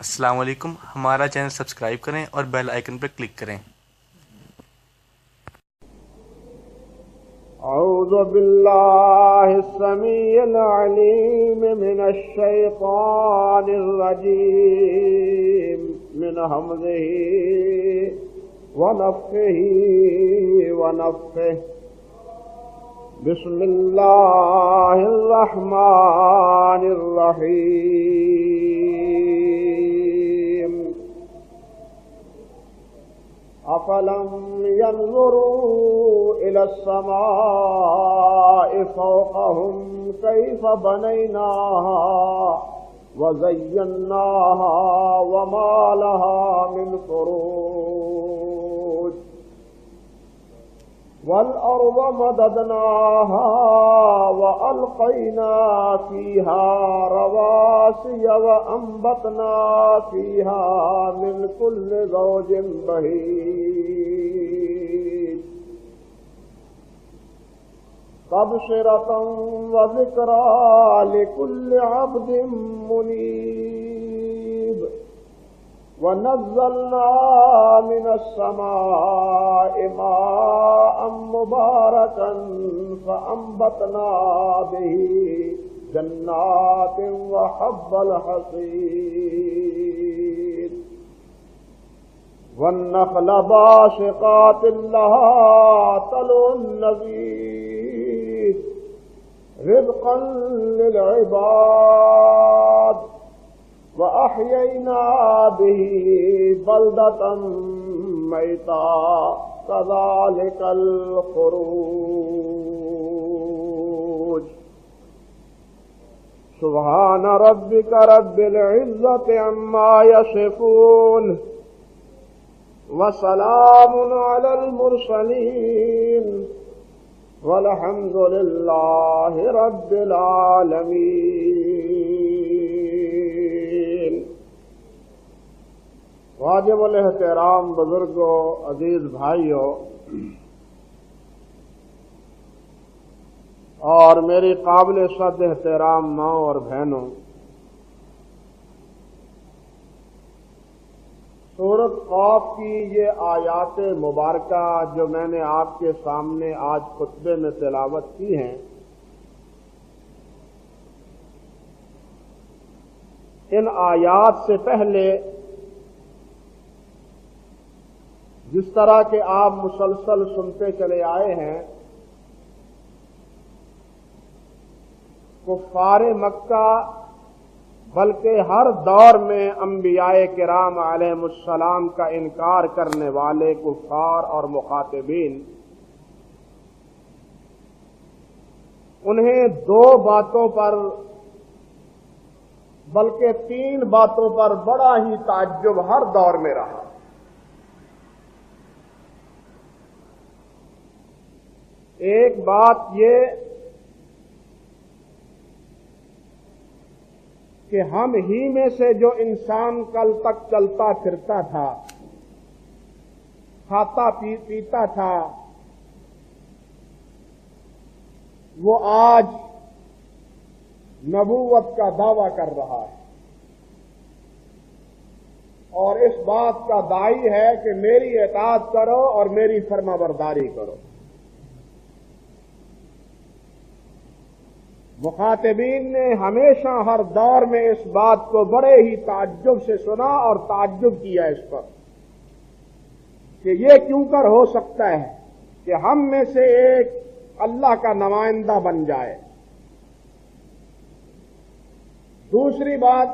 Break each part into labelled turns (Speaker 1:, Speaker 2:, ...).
Speaker 1: السلام علیکم، ہمارا چینل سبسکرائب کریں اور بیل آئیکن پر کلک کریں۔
Speaker 2: اعوذ باللہ السمیع العلیم من الشیطان الرجیم من حمزہ ونفخہ ونفثہ۔ بسم اللہ الرحمن الرحیم۔ افلم ينظروا الى السماء فوقهم كيف بنيناها وزيناها وما لها من فروج والأرض مددناها وألقينا فيها رواسي وأنبتنا فيها من كل زوج بهيج تبصرة وذكرى لكل عبد منيب۔ ونزلنا من السماء ماء مباركا فأنبتنا به جنات وحب الحصيد والنخل باسقات لها طلع نضيد رزقا للعباد وأحيينا به بلدة ميتا كذلك الخروج۔ سبحان ربك رب العزة عما يصفون وسلام على المرسلين والحمد لله رب العالمين۔ واجب الاحترام بزرگوں، عزیز بھائیوں اور میری قابل صد احترام ماں اور بہنوں، سورۃ قاف کی یہ آیات مبارکہ جو میں نے آپ کے سامنے آج خطبے میں تلاوت کی ہیں، ان آیات سے پہلے جس طرح کہ آپ مسلسل سنتے چلے آئے ہیں، کفار مکہ بلکہ ہر دور میں انبیاء کرام علیہم السلام کا انکار کرنے والے کفار اور مخاطبین، انہیں دو باتوں پر بلکہ تین باتوں پر بڑا ہی تعجب ہر دور میں رہا۔ ایک بات یہ کہ ہم ہی میں سے جو انسان کل تک چلتا پھرتا تھا، کھاتا پیتا تھا، وہ آج نبوت کا دعویٰ کر رہا ہے اور اس بات کا داعی ہے کہ میری اطاعت کرو اور میری فرما برداری کرو۔ مخاطبین نے ہمیشہ ہر دور میں اس بات کو بڑے ہی تعجب سے سنا اور تعجب کیا اس پر کہ یہ کیوں کر ہو سکتا ہے کہ ہم میں سے ایک اللہ کا نمائندہ بن جائے۔ دوسری بات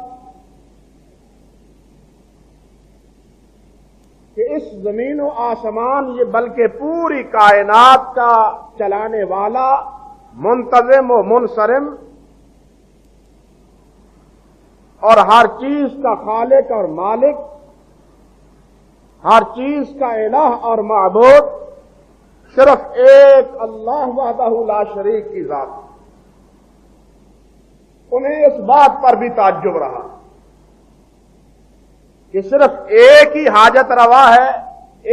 Speaker 2: کہ اس زمین و آسمان یہ بلکہ پوری کائنات کا چلانے والا، منتظم و منصرم اور ہر چیز کا خالق اور مالک، ہر چیز کا الہ اور معبود صرف ایک اللہ وحدہ لا شریک کی ذات۔ انہیں اس بات پر بھی تعجب رہا کہ صرف ایک ہی حاجت روا ہے،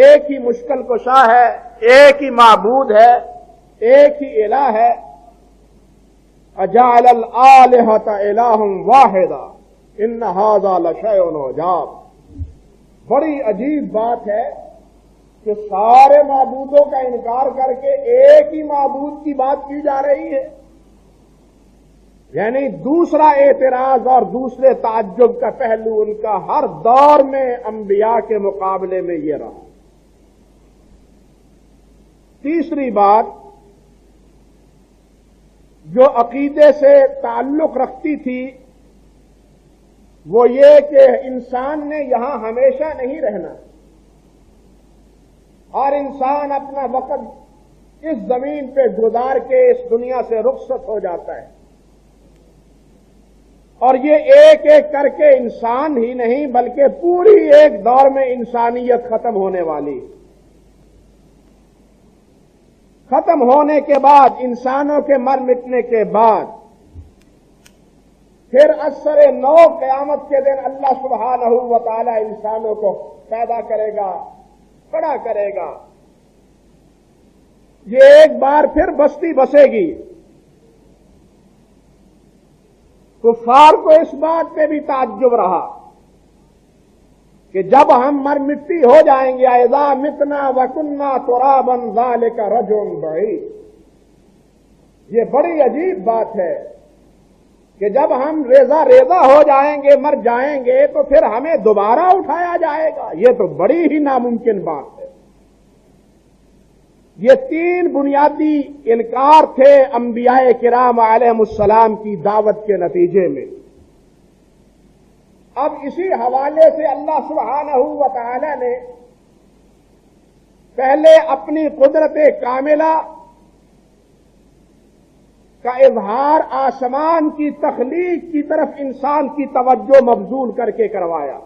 Speaker 2: ایک ہی مشکل کشا ہے، ایک ہی معبود ہے، ایک ہی الہ ہے۔ اجعل الآلہۃ الہا واحدا، ان ھذا لشیء عجاب، بڑی عجیب بات ہے کہ سارے معبودوں کا انکار کر کے ایک ہی معبود کی بات کی جا رہی ہے۔ یعنی دوسرا اعتراض اور دوسرے تعجب کا پہلو ان کا ہر دور میں انبیاء کے مقابلے میں یہ رہا۔ تیسری بات جو عقیدے سے تعلق رکھتی تھی وہ یہ کہ انسان نے یہاں ہمیشہ نہیں رہنا، اور انسان اپنا وقت اس زمین پہ گزار کے اس دنیا سے رخصت ہو جاتا ہے، اور یہ ایک ایک کر کے انسان ہی نہیں بلکہ پوری ایک دور میں انسانیت ختم ہونے والی، ختم ہونے کے بعد انسانوں کے مر مٹنے کے بعد پھر اثر نو قیامت کے دن اللہ سبحانہ و تعالی انسانوں کو پیدا کرے گا، کھڑا کرے گا، یہ ایک بار پھر بستی بسے گی۔ کفار کو اس بات پہ بھی تعجب رہا کہ جب ہم مر مٹی ہو جائیں گے، اذا متنا وکنا ترابا ذلک رجع بعید، یہ بڑی عجیب بات ہے کہ جب ہم ریزہ ریزہ ہو جائیں گے، مر جائیں گے، تو پھر ہمیں دوبارہ اٹھایا جائے گا، یہ تو بڑی ہی ناممکن بات ہے۔ یہ تین بنیادی انکار تھے انبیاء کرام علیہم السلام کی دعوت کے نتیجے میں۔ اب اسی حوالے سے اللہ سبحانہ و تعالی نے پہلے اپنی قدرت کاملہ کا اظہار آسمان کی تخلیق کی طرف انسان کی توجہ مبذول کر کے کروایا۔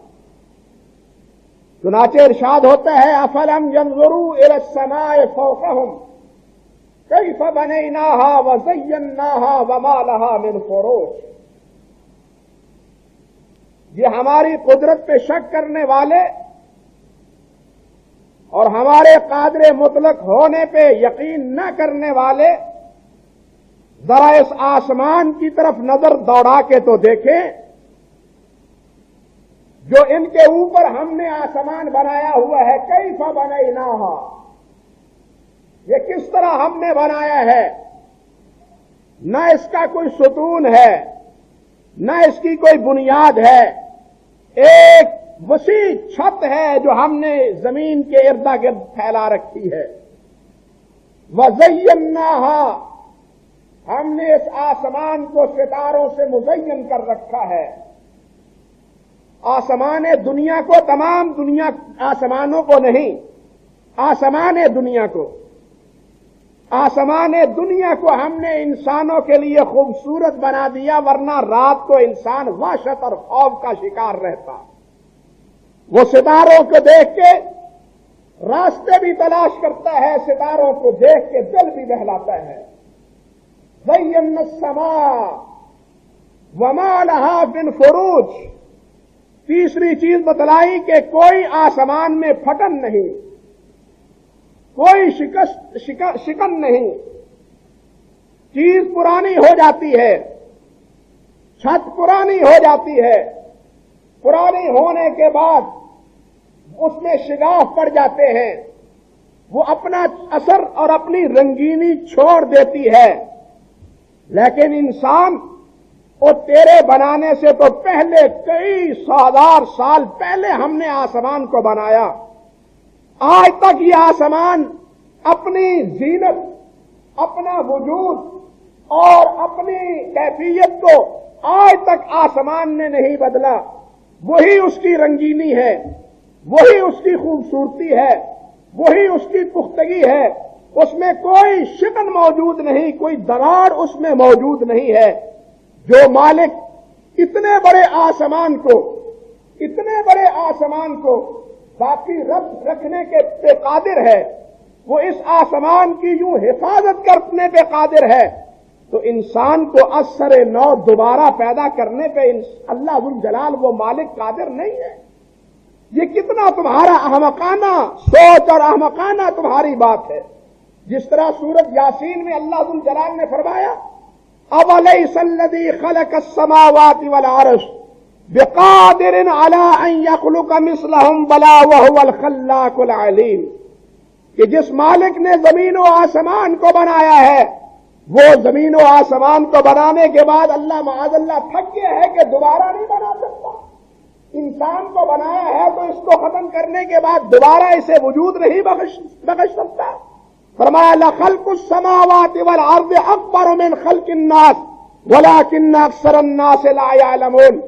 Speaker 2: چنانچہ ارشاد ہوتا ہے افلم ينظروا الى السماء فوقهم كيف بنيناها وزيناها وما لها من فروج، یہ ہماری قدرت پہ شک کرنے والے اور ہمارے قادر مطلق ہونے پہ یقین نہ کرنے والے ذرا اس آسمان کی طرف نظر دوڑا کے تو دیکھیں جو ان کے اوپر ہم نے آسمان بنایا ہوا ہے، کیف بنیناہا، یہ کس طرح ہم نے بنایا ہے، نہ اس کا کوئی ستون ہے نہ اس کی کوئی بنیاد ہے، ایک وسیع چھت ہے جو ہم نے زمین کے ارد گرد پھیلا رکھی ہے۔ وَزَيَّنَّاهَا، ہم نے اس آسمان کو ستاروں سے مزین کر رکھا ہے۔ آسمان دنیا کو، تمام دنیا آسمانوں کو نہیں، آسمان دنیا کو، آسمان دنیا کو ہم نے انسانوں کے لیے خوبصورت بنا دیا، ورنہ رات کو انسان وحشت اور خوف کا شکار رہتا۔ وہ ستاروں کو دیکھ کے راستے بھی تلاش کرتا ہے، ستاروں کو دیکھ کے دل بھی بہلاتا ہے۔ زَيَّنَّا السَّمَاءَ وَمَا لَهَا مِن فُرُوجٍ، تیسری چیز بتلائی کہ کوئی آسمان میں پھٹن نہیں، کوئی شکن نہیں، چیز پرانی ہو جاتی ہے، چھت پرانی ہو جاتی ہے، پرانی ہونے کے بعد اس میں شگاف پڑ جاتے ہیں، وہ اپنا اثر اور اپنی رنگینی چھوڑ دیتی ہے، لیکن انسان وہ تیرے بنانے سے تو پہلے کئی ہزار سال پہلے ہم نے آسمان کو بنایا، آج تک یہ آسمان اپنی زینت، اپنا وجود اور اپنی کیفیت کو آج تک آسمان نے نہیں بدلا، وہی اس کی رنگینی ہے، وہی اس کی خوبصورتی ہے، وہی اس کی پختگی ہے، اس میں کوئی شکن موجود نہیں، کوئی دراڑ اس میں موجود نہیں ہے۔ جو مالک اتنے بڑے آسمان کو باقی رکھنے کے پہ قادر ہے، وہ اس آسمان کی یوں حفاظت کرنے پہ قادر ہے، تو انسان کو اثر نو دوبارہ پیدا کرنے پہ اللہ ذوالجلال وہ مالک قادر نہیں ہے۔ یہ کتنا تمہارا احمقانہ سوچ اور احمقانہ تمہاری بات ہے۔ جس طرح سورۃ یاسین میں اللہ ذوالجلال نے فرمایا اَوَلَيْسَ الَّذِي خَلَقَ السَّمَاوَاتِ وَالْأَرْضَ بقادر علی ان یخلق مثلہم بلا وہو الخلاق العلیم، کہ جس مالک نے زمین و آسمان کو بنایا ہے وہ زمین و آسمان کو بنانے کے بعد اللہ معاذ اللہ تھک گیا ہے کہ دوبارہ نہیں بنا سکتا۔ انسان کو بنایا ہے تو اس کو ختم کرنے کے بعد دوبارہ اسے وجود نہیں بخش سکتا۔ فرمایا لخلق السماوات والارض اکبر من خلق الناس ولکن اکثر الناس لا یعلمون،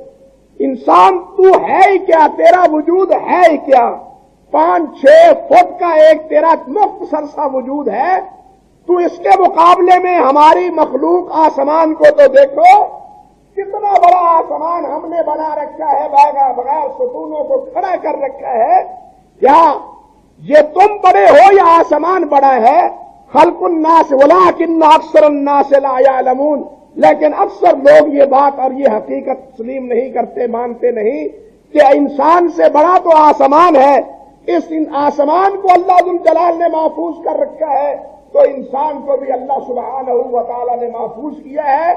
Speaker 2: انسان تو ہے ہی کیا، تیرا وجود ہے ہی کیا، 5-6 فٹ کا ایک تیرا مختصر سا وجود ہے، تو اس کے مقابلے میں ہماری مخلوق آسمان کو تو دیکھو، کتنا بڑا آسمان ہم نے بنا رکھا ہے، بغیر ستونوں کو کھڑا کر رکھا ہے، کیا یہ تم بڑے ہو یا آسمان بڑا ہے؟ خلق الناس ولکن اکثر الناس لا یعلمون، لیکن اکثر لوگ یہ بات اور یہ حقیقت تسلیم نہیں کرتے، مانتے نہیں کہ انسان سے بڑا تو آسمان ہے، اس آسمان کو اللہ ذو الجلال نے محفوظ کر رکھا ہے، تو انسان کو بھی اللہ سبحانہ و تعالی نے محفوظ کیا ہے،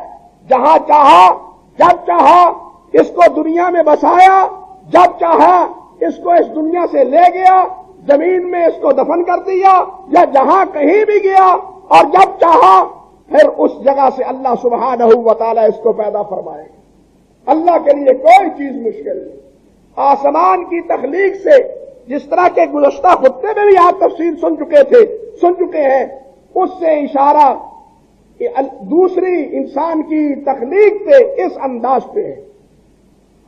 Speaker 2: جہاں چاہا جب چاہا اس کو دنیا میں بسایا، جب چاہا اس کو اس دنیا سے لے گیا، زمین میں اس کو دفن کر دیا، یا جہاں کہیں بھی گیا، اور جب چاہا پھر اس جگہ سے اللہ سبحانہ و تعالی اس کو پیدا فرمائے گا۔ اللہ کے لیے کوئی چیز مشکل نہیں۔ آسمان کی تخلیق سے، جس طرح کے گزشتہ خطبے میں بھی آپ تفصیل سن چکے ہیں، اس سے اشارہ دوسری انسان کی تخلیق پہ اس انداز پہ ہے۔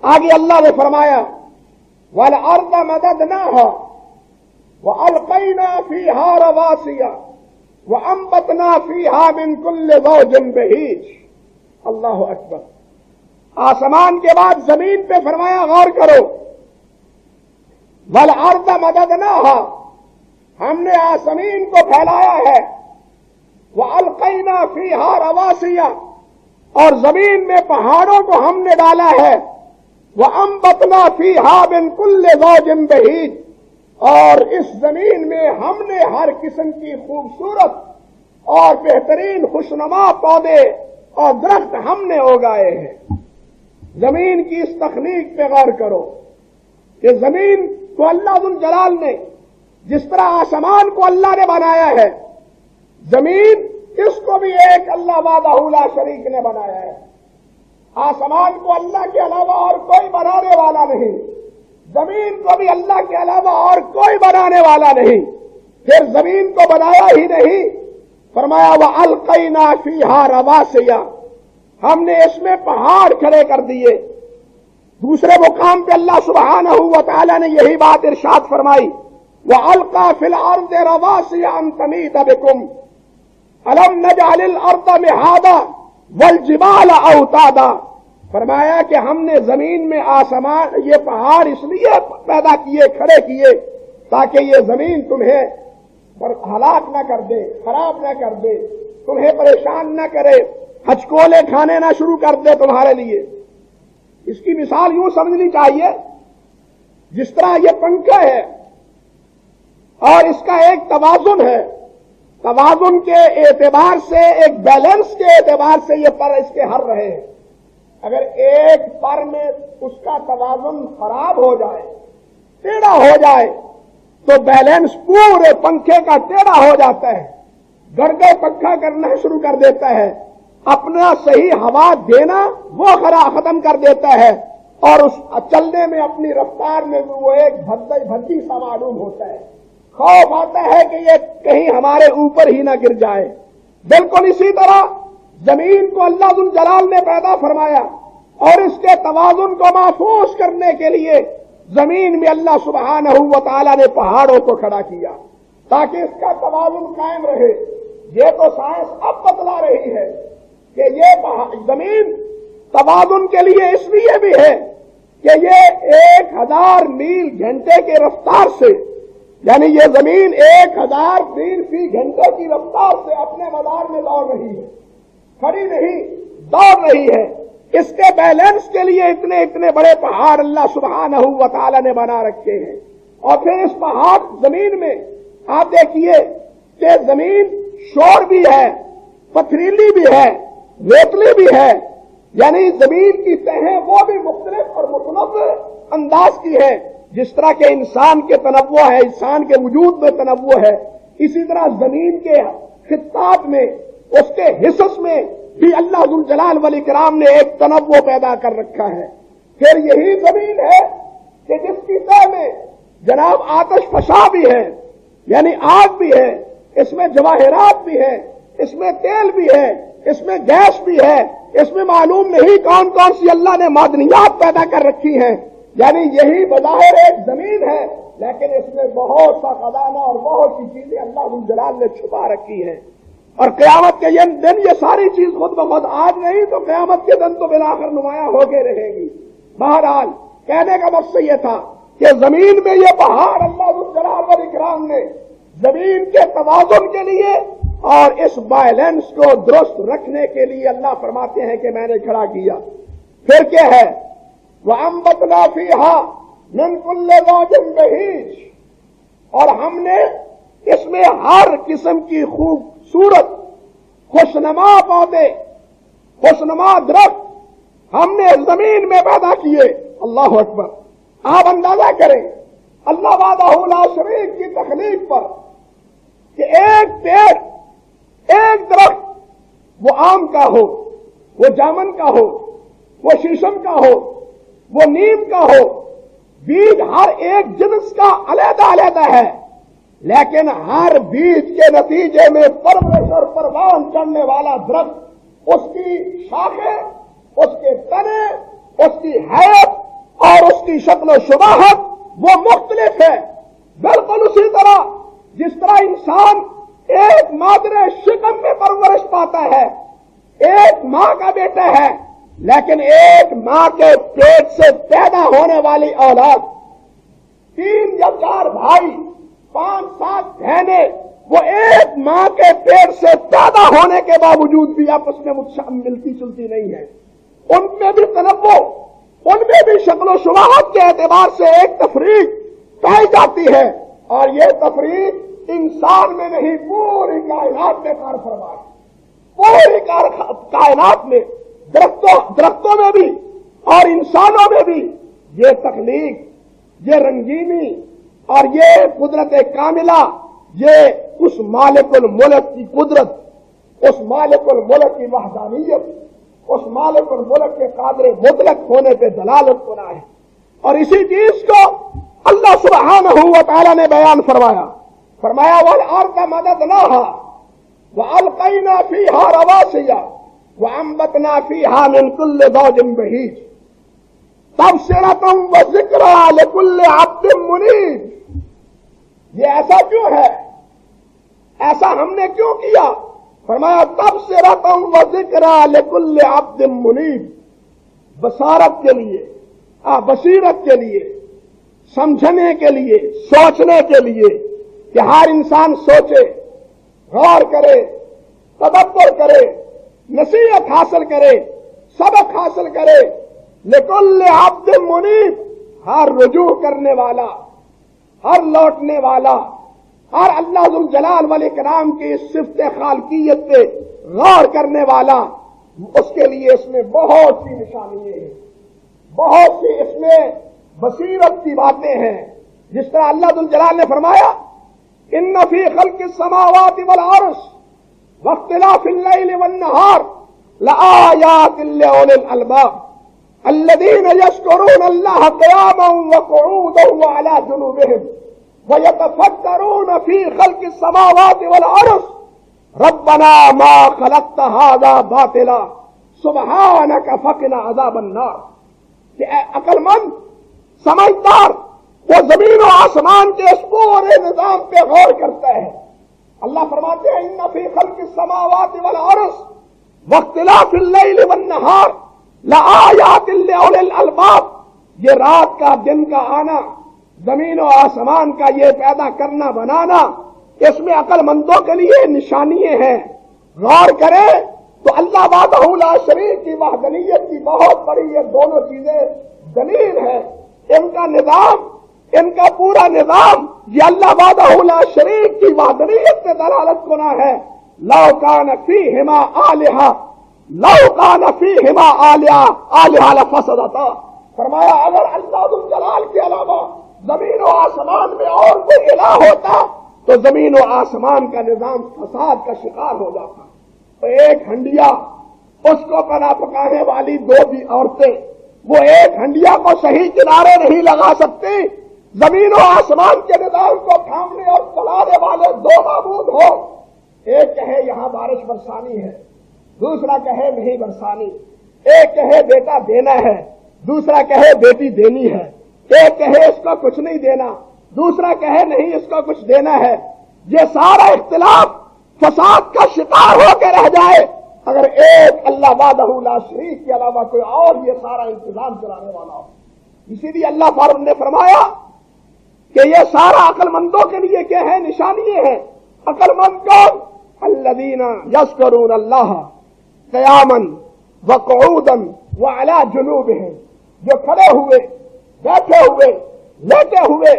Speaker 2: آگے اللہ نے فرمایا وَالْأَرْضَ مَدَدْنَاهَا وَأَلْقَيْنَا فِيهَا رَوَاسِيَ وَأَنبَتْنَا فِيهَا مِنْ كُلِّ زَوْجٍ بَهِيجٍ۔ اللہ اکبر۔ آسمان کے بعد زمین پہ فرمایا، غور کرو، وَالْأَرْضَ مَدَدْنَاهَا، ہم نے زمین کو پھیلایا ہے، وَأَلْقَيْنَا فِيهَا رَوَاسِيَ، اور زمین میں پہاڑوں کو ہم نے ڈالا ہے، وَأَنبَتْنَا فِيهَا مِنْ كُلِّ زَوْجٍ بَهِيجٍ، اور اس زمین میں ہم نے ہر قسم کی خوبصورت اور بہترین خوشنما پودے اور درخت ہم نے اگائے ہیں۔ زمین کی اس تخلیق پہ غور کرو کہ زمین کو اللہ ذو الجلال نے جس طرح آسمان کو اللہ نے بنایا ہے، زمین اس کو بھی ایک اللہ وحدہ لا شریک نے بنایا ہے۔ آسمان کو اللہ کے علاوہ اور کوئی بنانے والا نہیں، زمین کو بھی اللہ کے علاوہ اور کوئی بنانے والا نہیں۔ پھر زمین کو بنایا ہی نہیں، فرمایا وَأَلْقَيْنَا فِيهَا رَوَاسِيَ، ہم نے اس میں پہاڑ کھڑے کر دیے۔ دوسرے مقام پہ اللہ سبحانہ و تعالی نے یہی بات ارشاد فرمائی وَأَلْقَى فِي الْأَرْضِ رَوَاسِيَ أَن تَمِيدَ بِكُمْ أَلَمْ نَجْعَلِ الْأَرْضَ مِهَادًا وَالْجِبَالَ أَوْتَادًا، فرمایا کہ ہم نے زمین میں آسمان یہ پہاڑ اس لیے پیدا کیے، کھڑے کیے تاکہ یہ زمین تمہیں ہلاک نہ کر دے، خراب نہ کر دے، تمہیں پریشان نہ کرے، ہچکولے کھانے نہ شروع کر دے تمہارے لیے۔ اس کی مثال یوں سمجھنی چاہیے، جس طرح یہ پنکھا ہے اور اس کا ایک توازن ہے، توازن کے اعتبار سے، ایک بیلنس کے اعتبار سے یہ پر اس کے ہر رہے ہیں۔ اگر ایک پر میں اس کا توازن خراب ہو جائے، ٹیڑھا ہو جائے، تو بیلنس پورے پنکھے کا ٹیڑھا ہو جاتا ہے، گڑگڑ پنکھا کرنا شروع کر دیتا ہے، اپنا صحیح ہوا دینا وہ ختم کر دیتا ہے، اور اس چلنے میں اپنی رفتار میں وہ ایک بھدی سا معلوم ہوتا ہے۔ خوف آتا ہے کہ یہ کہیں ہمارے اوپر ہی نہ گر جائے۔ بالکل اسی طرح زمین کو اللہ ذو الجلال نے پیدا فرمایا، اور اس کے توازن کو محفوظ کرنے کے لیے زمین میں اللہ سبحانہ و تعالی نے پہاڑوں کو کھڑا کیا تاکہ اس کا توازن قائم رہے۔ یہ تو سائنس اب بتلا رہی ہے کہ یہ زمین توازن کے لیے اس لیے بھی ہے کہ یہ 1000 میل گھنٹے کے رفتار سے، یعنی یہ زمین 1000 میل فی گھنٹے کی رفتار سے اپنے مدار میں دوڑ رہی ہے، کھڑی نہیں، دوڑ رہی ہے۔ اس کے بیلنس کے لیے اتنے بڑے پہاڑ اللہ سبحانہ و تعالی نے بنا رکھے ہیں۔ اور پھر اس پہاڑ زمین میں آپ دیکھیے کہ زمین شور بھی ہے، پتھریلی بھی ہے، ریتلی بھی ہے، یعنی زمین کی تہیں وہ بھی مختلف اور متنوع انداز کی ہیں، جس طرح کے انسان کے تنوع ہے، انسان کے وجود میں تنوع ہے، اسی طرح زمین کے خطات میں، اس کے حصص میں بھی اللہ ذوالجلال والاکرام نے ایک تنوع پیدا کر رکھا ہے۔ پھر یہی زمین ہے کہ جس کی تہ میں جناب آتش فشاں بھی ہے، یعنی آگ بھی ہے، اس میں جواہرات بھی ہے، اس میں تیل بھی ہے، اس میں گیس بھی ہے، اس میں معلوم نہیں کون کون سی اللہ نے معدنیات پیدا کر رکھی ہیں۔ یعنی یہی بظاہر ایک زمین ہے، لیکن اس میں بہت سا خزانہ اور بہت سی چیزیں اللہ ذوالجلال نے چھپا رکھی ہیں، اور قیامت کے یہ دن یہ ساری چیز خود بخود آج نہیں تو قیامت کے دن تو بالآخر نمایاں ہو کے رہے گی۔ بہرحال کہنے کا مقصد یہ تھا کہ زمین میں یہ پہاڑ اللہ ذوالجلال والاکرام نے زمین کے توازن کے لیے اور اس بیلنس کو درست رکھنے کے لیے اللہ فرماتے ہیں کہ میں نے کھڑا کیا۔ پھر کیا ہے؟ وَأَنبَتْنَا فِيهَا مِن كُلِّ زَوْجٍ بَهِيجٍ، اور ہم نے اس میں ہر قسم کی خوبصورت خوشنما پودے، خوشنما درخت ہم نے زمین میں پیدا کیے۔ اللہ اکبر! آپ اندازہ کریں اللہ وحدہ لا شریک کی تخلیق پر کہ ایک پیڑ، ایک درخت، وہ آم کا ہو، وہ جامن کا ہو، وہ شیشم کا ہو، وہ نیم کا ہو، بیج ہر ایک جنس کا علیحدہ علیحدہ ہے، لیکن ہر بیج کے نتیجے میں پرورش اور پروان چڑھنے والا درخت، اس کی شاخیں، اس کے تنے، اس کی حیت اور اس کی شکل و شباہت وہ مختلف ہے۔ بالکل اسی طرح جس طرح انسان ایک مادر شکم میں پرورش پاتا ہے، ایک ماں کا بیٹا ہے، لیکن ایک ماں کے پیٹ سے پیدا ہونے والی اولاد، 3 یا 4 بھائی، 5 7 بہنیں، وہ ایک ماں کے پیٹ سے پیدا ہونے کے باوجود بھی آپس میں ملتی جلتی نہیں ہے۔ ان میں بھی تنوع، ان میں بھی شکل و شباہت کے اعتبار سے ایک تفریق پائی جاتی ہے، اور یہ تفریق انسان میں نہیں پوری کائنات میں کار فرما ہے۔ پوری کائنات میں درختوں میں بھی اور انسانوں میں بھی یہ تخلیق، یہ رنگینی اور یہ قدرت کاملہ، یہ اس مالک الملک کی قدرت، اس مالک الملک کی وحدانیت، اس مالک الملک کے قادر مطلق ہونے پہ دلالت کرنا ہے۔ اور اسی چیز کو اللہ سبحانہ و تعالی نے بیان فرمایا وَالْأَرْضَ مَدَدْنَاهَا وَأَلْقَيْنَا فِيهَا رَوَاسِيَ وَأَنبَتْنَا فِيهَا مِن كُلِّ زَوْجٍ بَهِيجٍ تَبْصِرَةً وَذِكْرَىٰ لِكُلِّ عَبْدٍ مُنِيبٍ۔ یہ ایسا کیوں ہے؟ ایسا ہم نے کیوں کیا؟ فرمایا تَبْصِرَةً وَذِكْرَىٰ لِكُلِّ عَبْدٍ مُنِيبٍ، بصارت کے لیے، بصیرت کے لیے، سمجھنے کے لیے، سوچنے کے لیے، کہ ہر انسان سوچے، غور کرے، تدبر کرے، نصیحت حاصل کرے، سبق حاصل کرے۔ لکل عبد منیب، ہر رجوع کرنے والا، ہر لوٹنے والا، ہر اللہ ذوالجلال والاکرام کی اس صفت خالقیت پہ غور کرنے والا، اس کے لیے اس میں بہت سی نشانیاں ہیں، بہت سی اس میں بصیرت کی باتیں ہیں۔ جس طرح اللہ ذوالجلال نے فرمایا ان فی خلق السماوات والارض واختلاف اللیل والنہار لآیات لأولی الالباب الذین یذکرون اللہ قیاما وقعودا وعلی جنوبہم ویتفکرون فی خلق السماوات والارض ربنا ما خلقت هذا باطلا سبحانک فقنا عذاب النار۔ کہ اے عقل مند، سمجھدار، وہ زمین و آسمان کے اس پورے نظام پہ غور کرتا ہے۔ اللہ فرماتے ہیں ان فی خلق السماوات والارض واختلاف اللیل والنہار لآیات لأولی الالباب، یہ رات کا دن کا آنا، زمین و آسمان کا یہ پیدا کرنا بنانا، اس میں عقل مندوں کے لیے نشانیاں ہیں۔ غور کرے تو اللہ وحدہ لا شریک کی وحدانیت کی بہت بڑی یہ دونوں چیزیں دلیل ہے۔ ان کا نظام، ان کا پورا نظام یہ اللہ وحدہ لا شریک کی وحدانیت سے دلالت کرنا ہے۔ لو کان فیہما آلہۃ لو کان فیہما آلہۃ لفسدتا، فرمایا اگر اللہ ذو الجلال کے علاوہ زمین و آسمان میں اور کوئی الہ ہوتا تو زمین و آسمان کا نظام فساد کا شکار ہو جاتا۔ تو ایک ہنڈیا، اس کو کھانا پکانے والی دو بھی عورتیں، وہ ایک ہنڈیا کو صحیح کنارے نہیں لگا سکتی۔ زمین و آسمان کے نظام کو تھامنے اور چلانے والے دو معبود ہو، ایک کہے یہاں بارش برسانی ہے، دوسرا کہے نہیں برسانی، ایک کہے بیٹا دینا ہے، دوسرا کہے بیٹی دینی ہے، ایک کہے اس کو کچھ نہیں دینا، دوسرا کہے نہیں اس کو کچھ دینا ہے۔ یہ سارا اختلاف فساد کا شکار ہو کے رہ جائے اگر ایک اللہ وحدہ لا شریک کے علاوہ کوئی اور یہ سارا انتظام چلانے والا ہو۔ اسی لیے اللہ فاروق نے فرمایا کہ یہ سارا عقل مندوں کے لیے کیا ہے؟ نشانیاں ہیں۔ عقل مند کون؟ الذین یذکرون اللہ قیاما وقعودا وعلی جنوبہم، جو کھڑے ہوئے، بیٹھے ہوئے، لیٹے ہوئے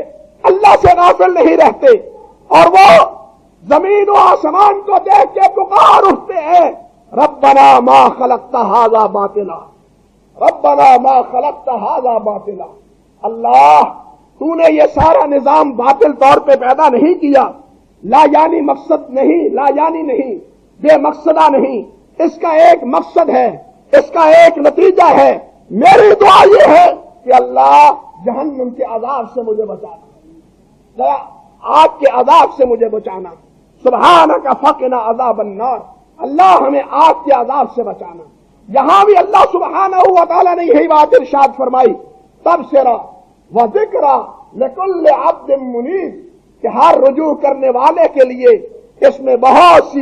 Speaker 2: اللہ سے غافل نہیں رہتے، اور وہ زمین و آسمان کو دیکھ کے پکار اٹھتے ہیں ربنا ما خلقت ھذا باطلا، ربنا ما خلقت ھذا باطلا، اللہ تو نے یہ سارا نظام باطل طور پہ پیدا نہیں کیا، لا یعنی مقصد نہیں، لا یعنی نہیں، بے مقصدہ نہیں، اس کا ایک مقصد ہے، اس کا ایک نتیجہ ہے۔ میری دعا یہ ہے کہ اللہ جہنم کے عذاب سے مجھے بچانا، آگ کے عذاب سے مجھے بچانا، سبحانک فقنا عذاب النار، اللہ ہمیں آگ کے عذاب سے بچانا۔ یہاں بھی اللہ سبحانہ و تعالیٰ نے یہی بات ارشاد فرمائی، تبصرہ و ذکرہ لکل عبد منیب، کہ ہر رجوع کرنے والے کے لیے اس میں بہت سی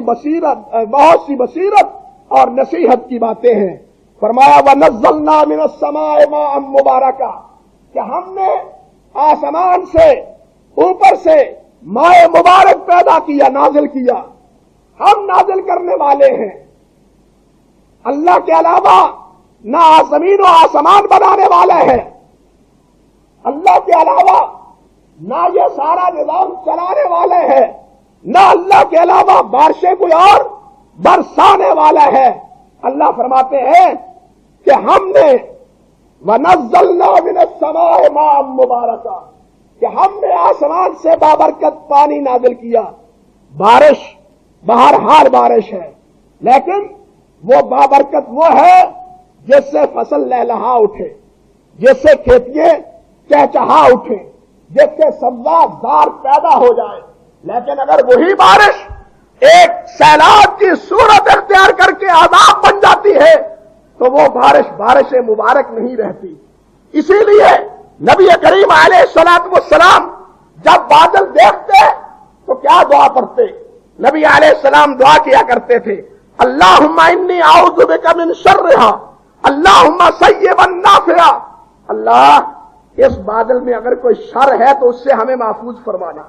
Speaker 2: بصیرت اور نصیحت کی باتیں ہیں۔ فرمایا وَنَزَّلْنَا مِنَ السَّمَاءِ مَاءً مُبَارَكًا، کہ ہم نے آسمان سے، اوپر سے ماء مبارک پیدا کیا، نازل کیا۔ ہم نازل کرنے والے ہیں، اللہ کے علاوہ نہ زمین و آسمان بنانے والا ہے، اللہ کے علاوہ نہ یہ سارا نظام چلانے والے ہیں، نہ اللہ کے علاوہ بارشیں کوئی اور برسانے والا ہے۔ اللہ فرماتے ہیں کہ ہم نے وَنَزَّلْنَا مِنَ السَّمَاءِ مَاءً مُبَارَكًا، کہ ہم نے آسمان سے بابرکت پانی نازل کیا۔ بارش بہرحال بارش ہے، لیکن وہ بابرکت وہ ہے جس سے فصل لہلہا اٹھے، جس سے کھیتیاں چہچہا اٹھے، جس سے سبزہ زار پیدا ہو جائے۔ لیکن اگر وہی بارش ایک سیلاب کی صورت اختیار کر کے عذاب بن جاتی ہے تو وہ بارش مبارک نہیں رہتی۔ اسی لیے نبی کریم علیہ الصلوۃ والسلام جب بادل دیکھتے تو کیا دعا پڑھتے؟ نبی علیہ السلام دعا کیا کرتے تھے، اللہم انی اعوذ بک من شرھا، اللہم سیبا نافعا، اللہ اس بادل میں اگر کوئی شر ہے تو اس سے ہمیں محفوظ فرمانا،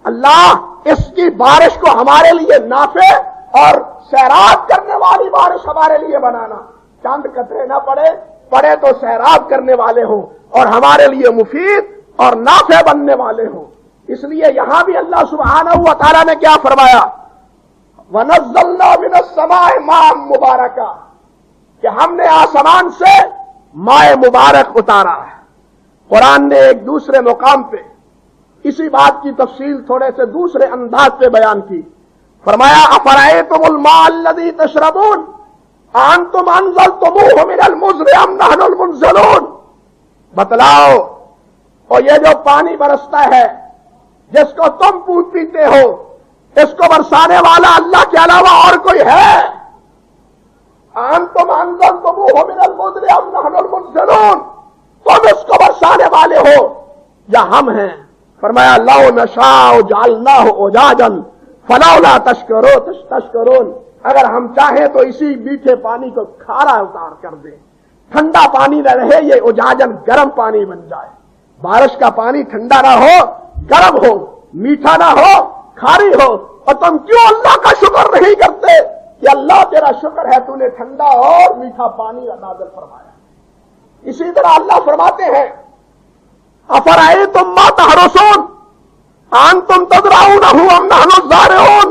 Speaker 2: اللہ اس کی بارش کو ہمارے لیے نافع اور سیراب کرنے والی بارش ہمارے لیے بنانا، چاند قطرے نہ پڑے تو سیراب کرنے والے ہوں اور ہمارے لیے مفید اور نافع بننے والے ہوں۔ اس لیے یہاں بھی اللہ سبحانہ و تعالیٰ نے کیا فرمایا، وَنَزَّلْنَا مِنَ السَّمَاءِ مَاءً مُبَارَكًا، کہ ہم نے آسمان سے ماء مبارک اتارا ہے۔ قرآن نے ایک دوسرے مقام پہ اسی بات کی تفصیل تھوڑے سے دوسرے انداز پہ بیان کی، فرمایا افرأیتم الماء الذی تشربون أأنتم أنزلتموه من المزن أم نحن المنزلون، بتلاؤ اور یہ جو پانی برستا ہے جس کو تم پیتے ہو، اس کو برسانے والا اللہ کے علاوہ اور کوئی ہے؟ أأنتم أنزلتموه من المزن أم نحن المنزلون، تم اس کو برسانے والے ہو یا ہم ہیں؟ فرمایا لو نشاء جعلناه أجاجا فلولا تشکرون، اگر ہم چاہیں تو اسی میٹھے پانی کو کھارا اتار کر دیں، ٹھنڈا پانی نہ رہے، یہ اجاجن گرم پانی بن جائے۔ بارش کا پانی ٹھنڈا نہ ہو، گرم ہو، میٹھا نہ ہو، کھاری ہو، اور تم کیوں اللہ کا شکر نہیں کرتے کہ اللہ تیرا شکر ہے تو نے ٹھنڈا اور میٹھا پانی نازل فرمایا۔ اسی طرح اللہ فرماتے ہیں افرأیتم ما تحرثون أأنتم تزرعونه أم نحن الزارعون